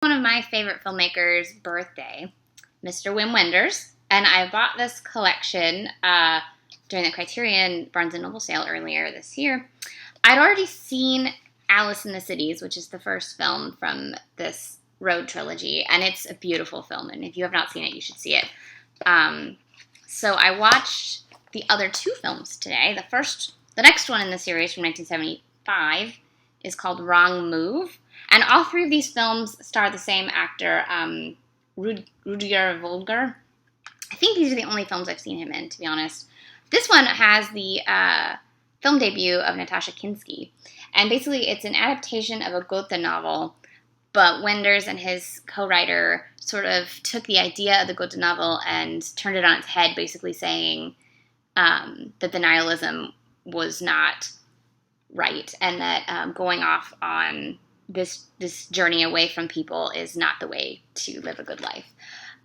one of my favorite filmmakers' birthday, Mr. Wim Wenders, and I bought this collection during the Criterion Barnes & Noble sale earlier this year. I'd already seen Alice in the Cities, which is the first film from this road trilogy, and it's a beautiful film, and if you have not seen it, you should see it. So I watched the other two films today. The next one in the series from 1975 is called Wrong Move, and all three of these films star the same actor, Rüdiger Vogler. I think these are the only films I've seen him in, to be honest. This one has the film debut of Natasha Kinski, and basically it's an adaptation of a Goethe novel, but Wenders and his co-writer sort of took the idea of the Goethe novel and turned it on its head, basically saying that the nihilism was not right, and that going off on this journey away from people is not the way to live a good life.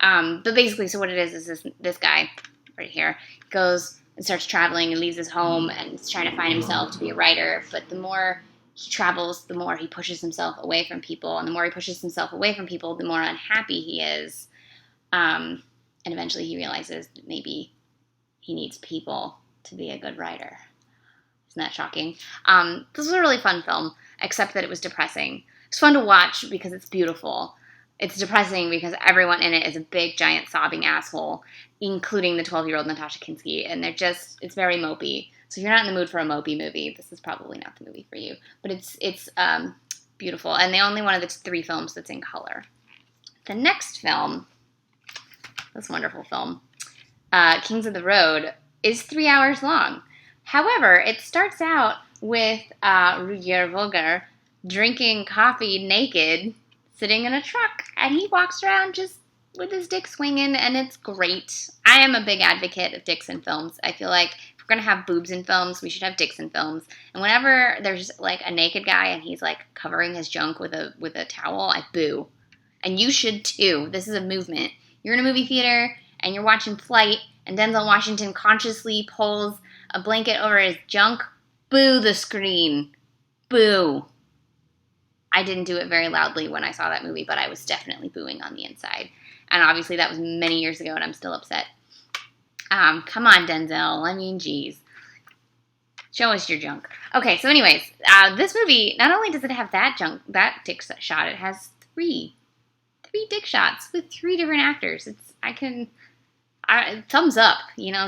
But basically, so what it is this guy right here goes and starts traveling and leaves his home and is trying to find himself to be a writer. But the more he travels, the more he pushes himself away from people. And the more he pushes himself away from people, the more unhappy he is. And eventually he realizes that maybe he needs people to be a good writer. Isn't that shocking? This was a really fun film, except that it was depressing. It's fun to watch because it's beautiful. It's depressing because everyone in it is a big, giant, sobbing asshole, including the 12-year-old Natasha Kinski, and it's very mopey. So if you're not in the mood for a mopey movie, this is probably not the movie for you. But it's beautiful, and the only one of the three films that's in color. The next film, this wonderful film, Kings of the Road, is 3 hours long. However, it starts out with Rüdiger Vogler drinking coffee naked, sitting in a truck, and he walks around just with his dick swinging, and it's great. I am a big advocate of dicks in films. I feel like if we're going to have boobs in films, we should have dicks in films. And whenever there's, like, a naked guy and he's, like, covering his junk with a towel, I boo. And you should, too. This is a movement. You're in a movie theater, and you're watching Flight, and Denzel Washington consciously pulls a blanket over his junk. Boo the screen. Boo. I didn't do it very loudly when I saw that movie, but I was definitely booing on the inside. And obviously that was many years ago, and I'm still upset. Come on, Denzel. I mean, geez. Show us your junk. Okay, so anyways, this movie, not only does it have that dick shot, it has three dick shots with three different actors. Thumbs up,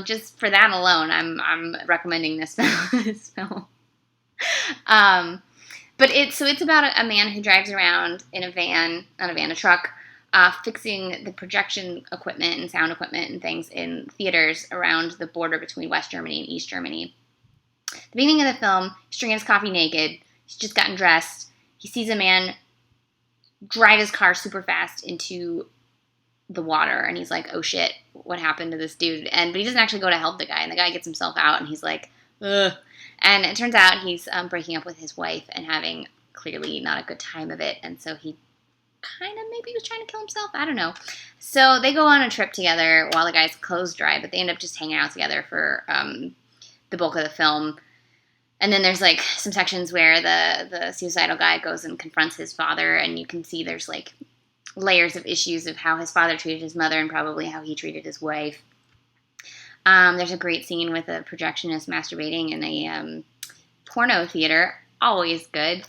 just for that alone, I'm recommending this film. But it's about a man who drives around in a truck, fixing the projection equipment and sound equipment and things in theaters around the border between West Germany and East Germany. At the beginning of the film, he's drinking his coffee naked. He's just gotten dressed. He sees a man drive his car super fast into the water, and he's like, oh shit, what happened to this dude? But he doesn't actually go to help the guy, and the guy gets himself out, and he's like, ugh. And it turns out he's breaking up with his wife and having clearly not a good time of it. And so he kind of maybe was trying to kill himself. I don't know. So they go on a trip together while the guy's clothes dry, but they end up just hanging out together for the bulk of the film. And then there's like some sections where the suicidal guy goes and confronts his father, and you can see there's like layers of issues of how his father treated his mother and probably how he treated his wife. There's a great scene with a projectionist masturbating in a porno theater, always good,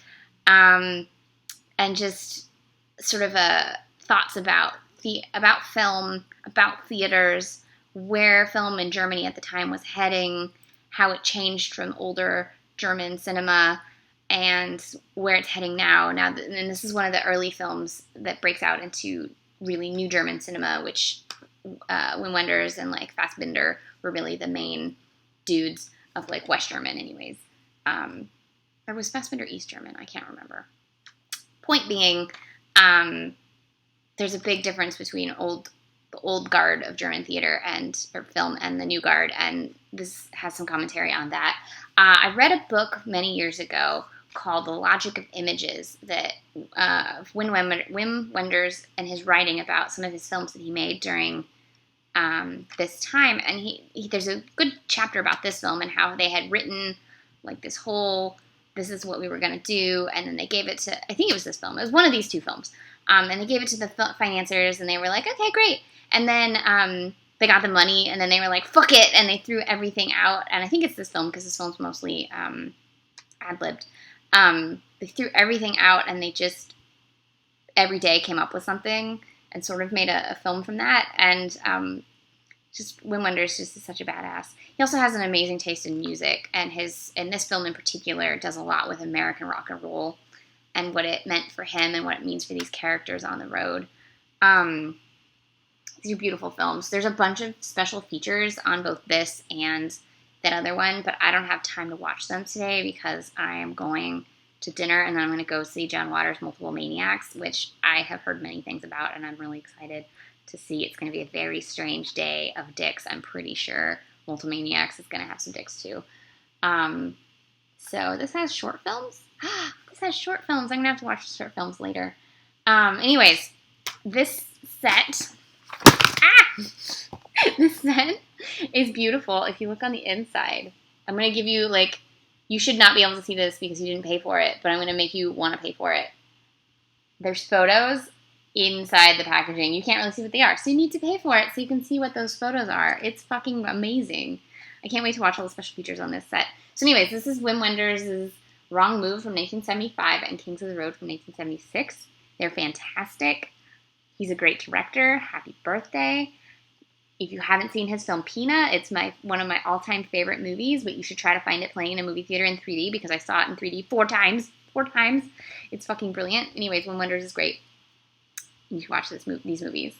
and just sort of thoughts about film, about theaters, where film in Germany at the time was heading, how it changed from older German cinema, and where it's heading now. And this is one of the early films that breaks out into really new German cinema, which Wim Wenders and like Fassbinder were really the main dudes of like West German anyways. Or was Fassbinder East German? I can't remember. Point being, there's a big difference between the old guard of German theater or film and the new guard, and this has some commentary on that. I read a book many years ago called The Logic of Images that Wim Wenders and his writing about some of his films that he made during this time, and there's a good chapter about this film and how they had written like this whole this is what we were going to do. And then they gave it to, I think it was this film. It was one of these two films. And they gave it to the financiers, and they were like, okay, great. And then they got the money, and then they were like, fuck it, and they threw everything out. And I think it's this film, because this film's mostly ad-libbed. They threw everything out, and they just every day came up with something and sort of made a film from that. And just Wim Wenders just is such a badass. He also has an amazing taste in music, and this film in particular does a lot with American rock and roll and what it meant for him and what it means for these characters on the road. These are beautiful films. There's a bunch of special features on both this and that other one, but I don't have time to watch them today because I am going to dinner, and then I'm going to go see John Waters' Multiple Maniacs, which I have heard many things about, and I'm really excited to see. It's going to be a very strange day of dicks, I'm pretty sure. Multiple Maniacs is going to have some dicks, too. So this has short films? This has short films. I'm going to have to watch the short films later. Anyways, this set... This set is beautiful if you look on the inside. I'm going to give you, like... You should not be able to see this because you didn't pay for it, but I'm going to make you want to pay for it. There's photos inside the packaging. You can't really see what they are, so you need to pay for it so you can see what those photos are. It's fucking amazing. I can't wait to watch all the special features on this set. So anyways, this is Wim Wenders' Wrong Move from 1975 and Kings of the Road from 1976. They're fantastic. He's a great director. Happy birthday. If you haven't seen his film Pina, it's one of my all-time favorite movies, but you should try to find it playing in a movie theater in 3D because I saw it in 3D 4 times. 4 times. It's fucking brilliant. Anyways, Wim Wenders is great. You should watch these movies.